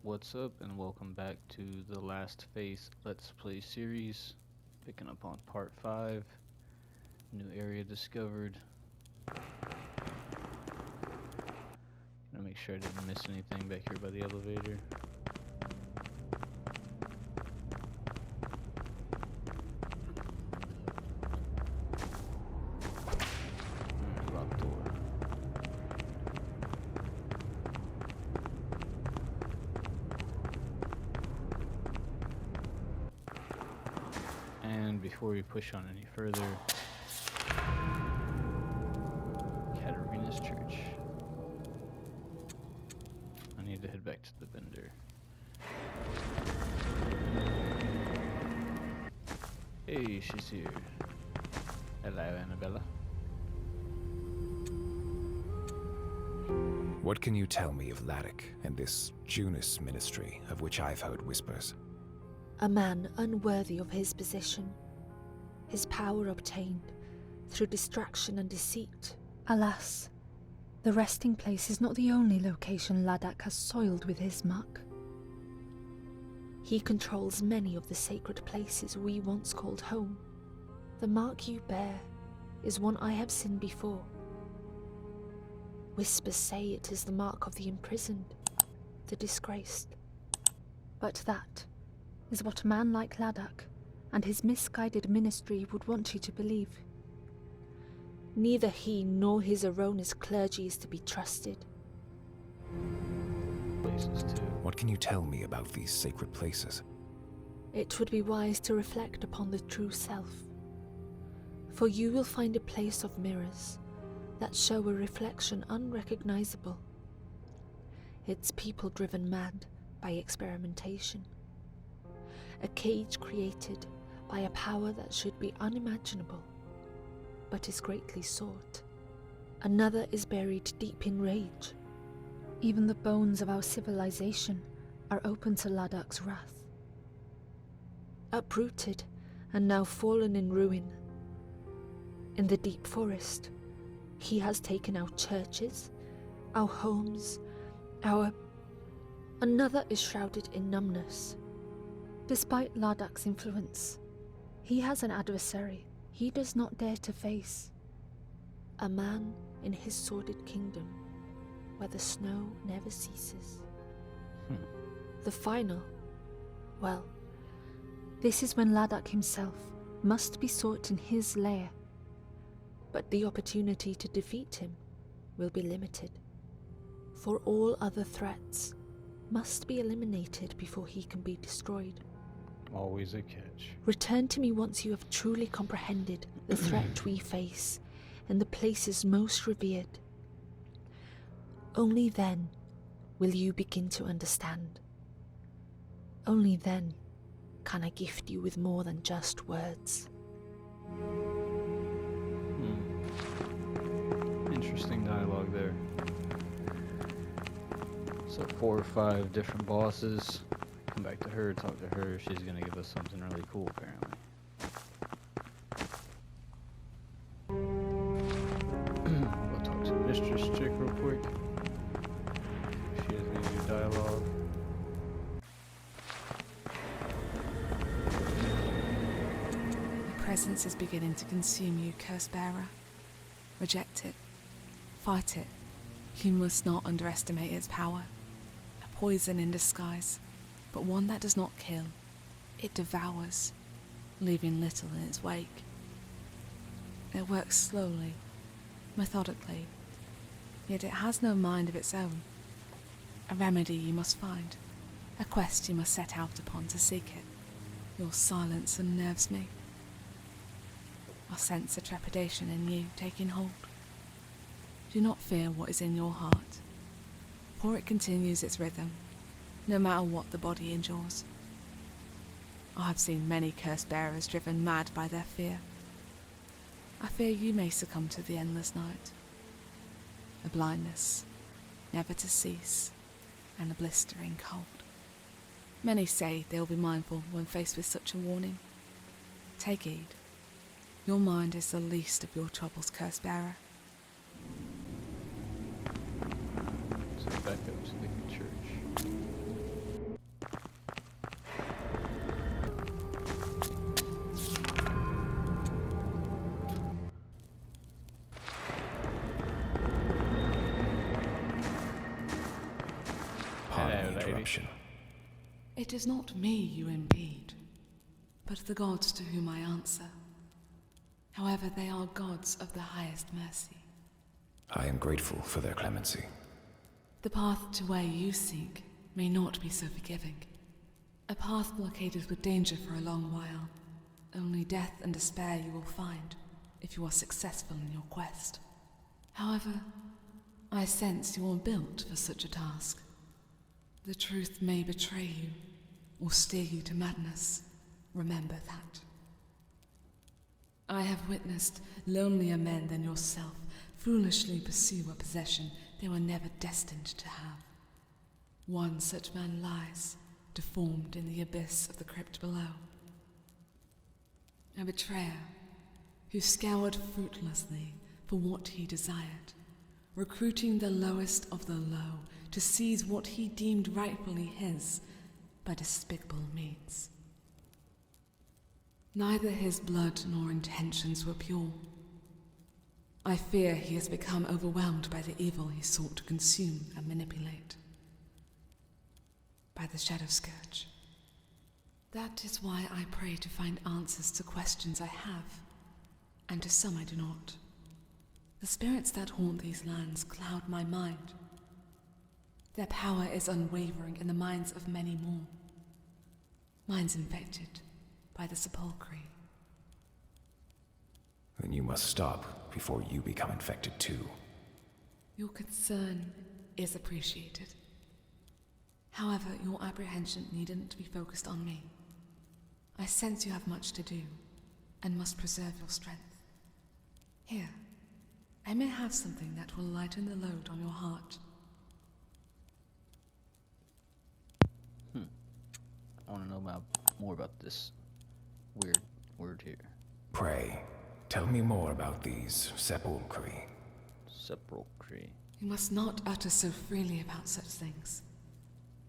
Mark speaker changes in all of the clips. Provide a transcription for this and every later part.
Speaker 1: What's up, and welcome back to the Last Faith Let's Play series. Picking up on part 5. New area discovered. Gonna make sure I didn't miss anything back here by the elevator. Locked door. And before we push on any further, Katarina's church. I need to head back to the vendor. Hey, she's here. Hello, Annabella.
Speaker 2: What can you tell me of Laddick and this Junus ministry of which I've heard whispers?
Speaker 3: A man unworthy of his position, his power obtained through distraction and deceit.
Speaker 4: Alas, the resting place is not the only location Laddick has soiled with his muck.
Speaker 3: He controls many of the sacred places we once called home. The mark you bear is one I have seen before. Whispers say it is the mark of the imprisoned, the disgraced.
Speaker 4: But that is what a man like Laddick and his misguided ministry would want you to believe.
Speaker 3: Neither he nor his erroneous clergy is to be trusted.
Speaker 1: Places too.
Speaker 2: What can you tell me about these sacred places?
Speaker 3: It would be wise to reflect upon the true self, for you will find a place of mirrors that show a reflection unrecognizable. Its people driven mad by experimentation. A cage created by a power that should be unimaginable, but is greatly sought. Another is buried deep in rage.
Speaker 4: Even the bones of our civilization are open to Laddick's wrath.
Speaker 3: Uprooted and now fallen in ruin. In the deep forest, he has taken our churches, our homes, Another is shrouded in numbness.
Speaker 4: Despite Laddick's influence, he has an adversary he does not dare to face.
Speaker 3: A man in his sordid kingdom, where the snow never ceases. The final, well,
Speaker 4: this is when Laddick himself must be sought in his lair.
Speaker 3: But the opportunity to defeat him will be limited, for all other threats must be eliminated before he can be destroyed.
Speaker 1: Always a catch.
Speaker 3: Return to me once you have truly comprehended the threat we face in the places most revered. Only then will you begin to understand. Only then can I gift you with more than just words.
Speaker 1: Interesting dialogue there. So 4 or 5 different bosses. Come back to her, talk to her. She's gonna give us something really cool, apparently. We'll talk to Mistress Chick real quick. If she has any new dialogue.
Speaker 5: The presence is beginning to consume you, curse bearer. Reject it. Fight it. You must not underestimate its power. A poison in disguise, but one that does not kill. It devours, leaving little in its wake. It works slowly, methodically, yet it has no mind of its own. A remedy you must find, a quest you must set out upon to seek it. Your silence unnerves me. I sense a trepidation in you taking hold. Do not fear what is in your heart, for it continues its rhythm, no matter what the body endures. I have seen many curse bearers driven mad by their fear. I fear you may succumb to the endless night, a blindness never to cease, and a blistering cold. Many say they will be mindful when faced with such a warning. Take heed. Your mind is the least of your troubles, curse bearer.
Speaker 1: So back up to the church. lady.
Speaker 2: interruption.
Speaker 5: It is not me you impede, but the gods to whom I answer. However, they are gods of the highest mercy.
Speaker 2: I am grateful for their clemency.
Speaker 5: The path to where you seek may not be so forgiving. A path blockaded with danger for a long while. Only death and despair you will find if you are successful in your quest. However, I sense you are built for such a task. The truth may betray you or steer you to madness. Remember that. I have witnessed lonelier men than yourself foolishly pursue a possession they were never destined to have. One such man lies, deformed in the abyss of the crypt below. A betrayer who scoured fruitlessly for what he desired, recruiting the lowest of the low to seize what he deemed rightfully his by despicable means. Neither his blood nor intentions were pure. I fear he has become overwhelmed by the evil he sought to consume and manipulate. By the Shadow Scourge. That is why I pray to find answers to questions I have, and to some I do not. The spirits that haunt these lands cloud my mind. Their power is unwavering in the minds of many more. Minds infected by the sepulchre.
Speaker 2: Then you must stop before you become infected too.
Speaker 5: Your concern is appreciated. However, your apprehension needn't be focused on me. I sense you have much to do, and must preserve your strength. Here, I may have something that will lighten the load on your heart.
Speaker 1: I want to know more about this weird word here.
Speaker 2: Pray, tell me more about these sepulchre.
Speaker 1: Sepulchre.
Speaker 5: You must not utter so freely about such things.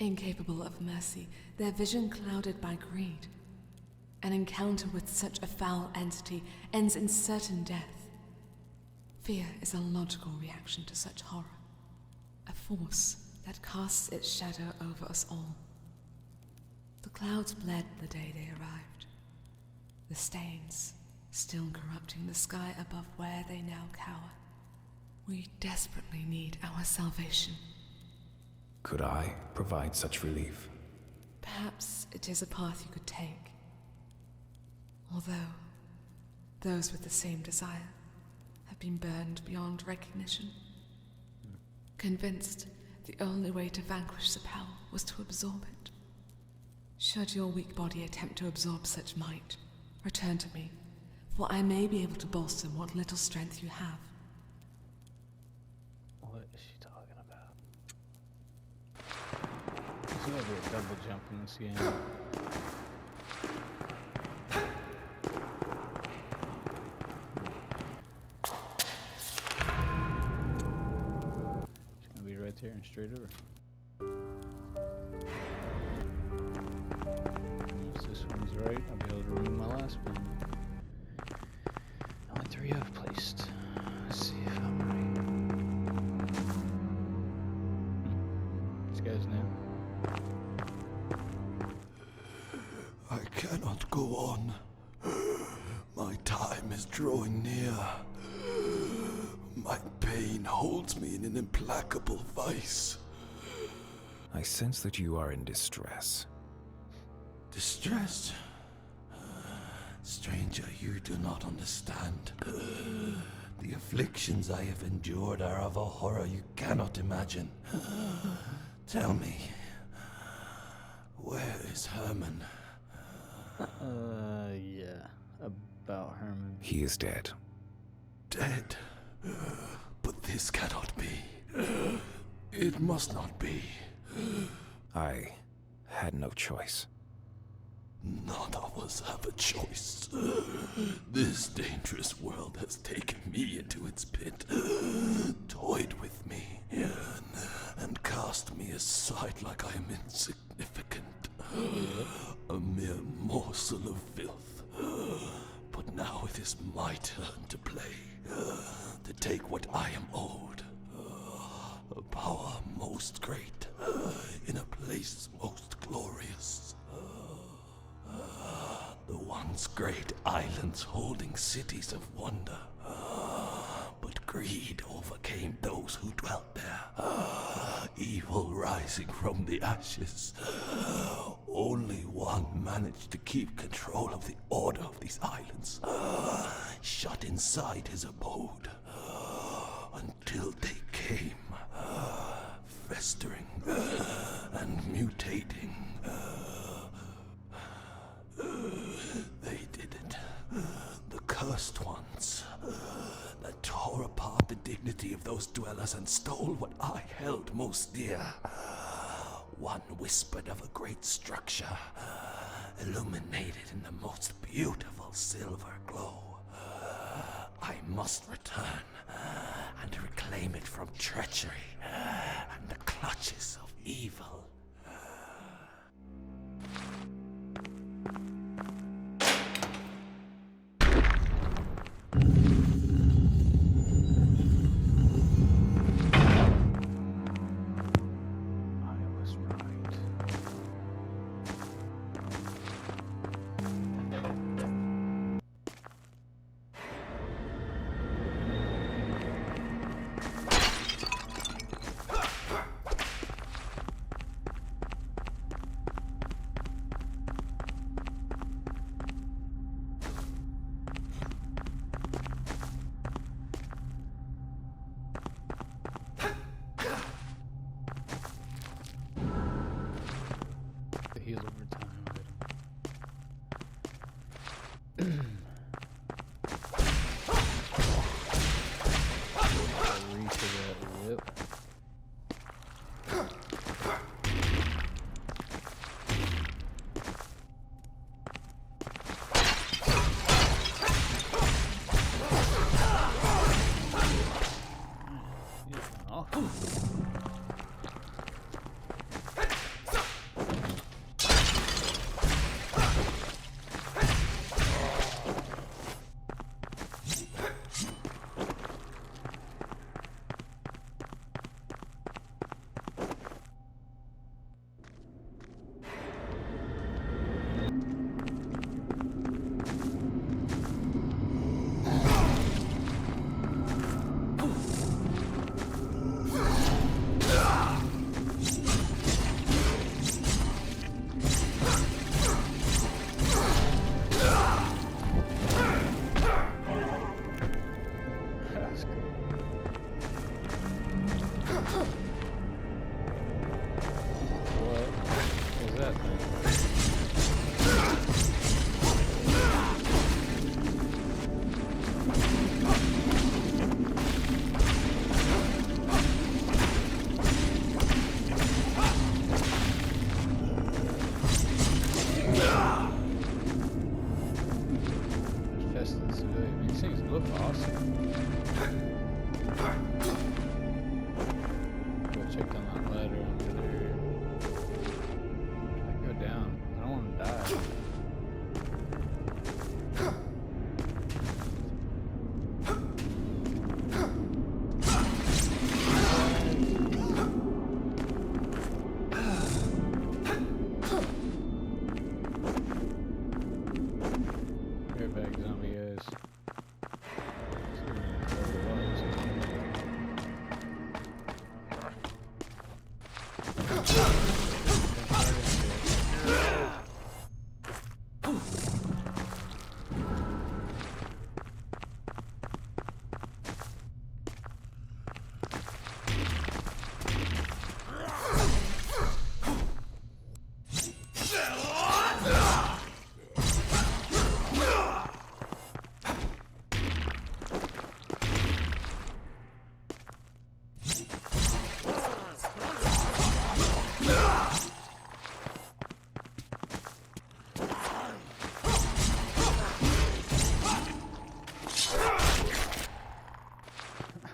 Speaker 5: Incapable of mercy, their vision clouded by greed. An encounter with such a foul entity ends in certain death. Fear is a logical reaction to such horror. A force that casts its shadow over us all. The clouds bled the day they arrived. The stains still corrupting the sky above where they now cower. We desperately need our salvation.
Speaker 2: Could I provide such relief?
Speaker 5: Perhaps it is a path you could take. Although, those with the same desire have been burned beyond recognition. Convinced the only way to vanquish the power was to absorb it. Should your weak body attempt to absorb such might, return to me, for I may be able to bolster what little strength you have.
Speaker 1: What is she talking about? There's never a double jump in this game. It's gonna be right there and straight over. Once this one's right, I'll be able to remove my last one. Only 3 I've placed. Let's see if I'm right. This guy's new.
Speaker 6: I cannot go on. My time is drawing near. My pain holds me in an implacable vice.
Speaker 2: I sense that you are in distress.
Speaker 6: Distress? Stranger, you do not understand. The afflictions I have endured are of a horror you cannot imagine. Tell me, where is Herman?
Speaker 1: Yeah, about Herman.
Speaker 2: He is dead.
Speaker 6: Dead? But this cannot be. It must not be.
Speaker 2: I had no choice.
Speaker 6: None of us have a choice. This dangerous world has taken me into its pit, toyed with me, and cast me aside like I am insignificant, a mere morsel of filth. But now it is my turn to play, to take what I am owed, a power most great, in a place most glorious. The once great islands holding cities of wonder. But greed overcame those who dwelt there. Evil rising from the ashes. Only one managed to keep control of the order of these islands, shut inside his abode, until they came, festering and mutating. They did it. The cursed ones that tore apart the dignity of those dwellers and stole what I held most dear. One whispered of a great structure, illuminated in the most beautiful silver glow. I must return and reclaim it from treachery and the clutches of evil.
Speaker 1: Heal over time item. Reach of that whip.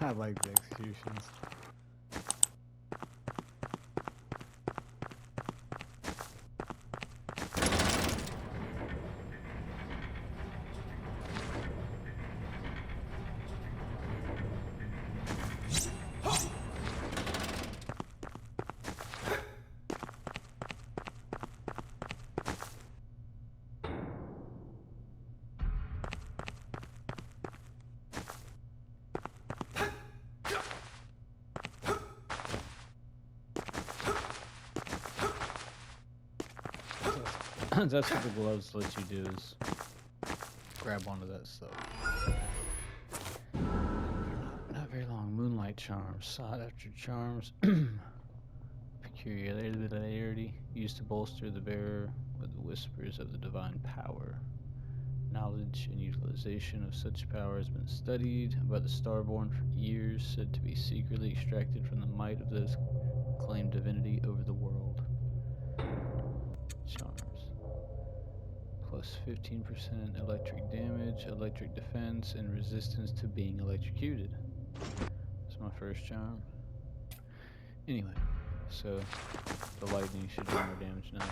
Speaker 1: I like the executions. That's what the gloves let you do, is grab onto that stuff. Not very long. Moonlight charms. Sought after charms. Peculiarity used to bolster the bearer with the whispers of the divine power. Knowledge and utilization of such power has been studied by the Starborn for years, said to be secretly extracted from the might of those claimed divinity over the world. Charms. Plus 15% electric damage, electric defense, and resistance to being electrocuted. That's my first charm. Anyway, so the lightning should do more damage now.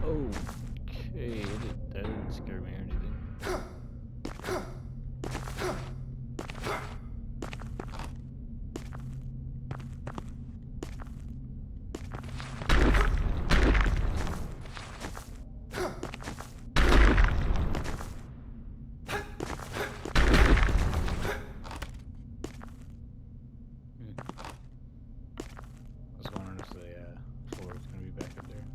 Speaker 1: Okay, that didn't scare me or anything. I was wondering if the floor is going to be back up there.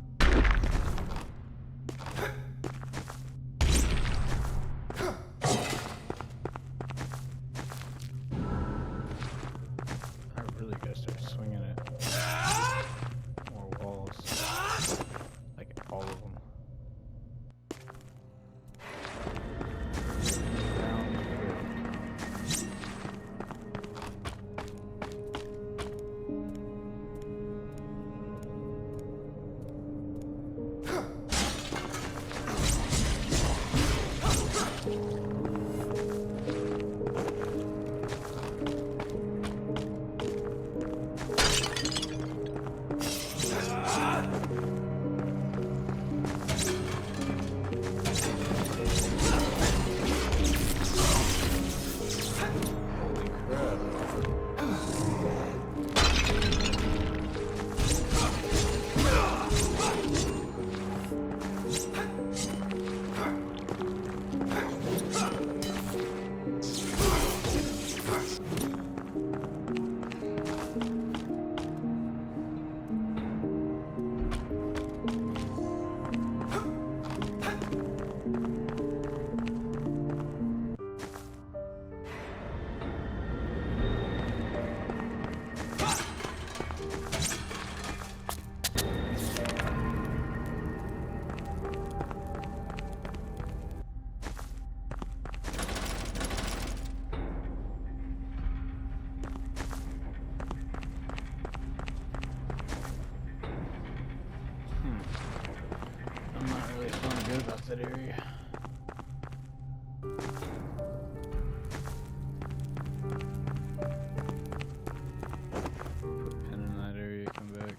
Speaker 1: I really gotta start swinging at more walls. Like all of them. Down quick. Holy crap. I'm not really feeling good about that area. Put a pin in that area, come back.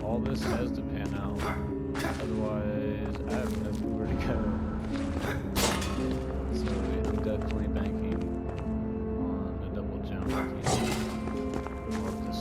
Speaker 1: all this has to pan out. Otherwise, I have nowhere to go. So I'm definitely banking on a double jump at the end of this.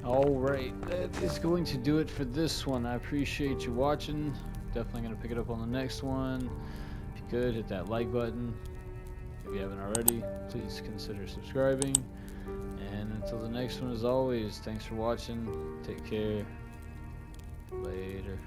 Speaker 1: Alright, that is going to do it for this one. I appreciate you watching. Definitely going to pick it up on the next one. If you could, hit that like button. If you haven't already, please consider subscribing. And until the next one, as always, thanks for watching. Take care. Later.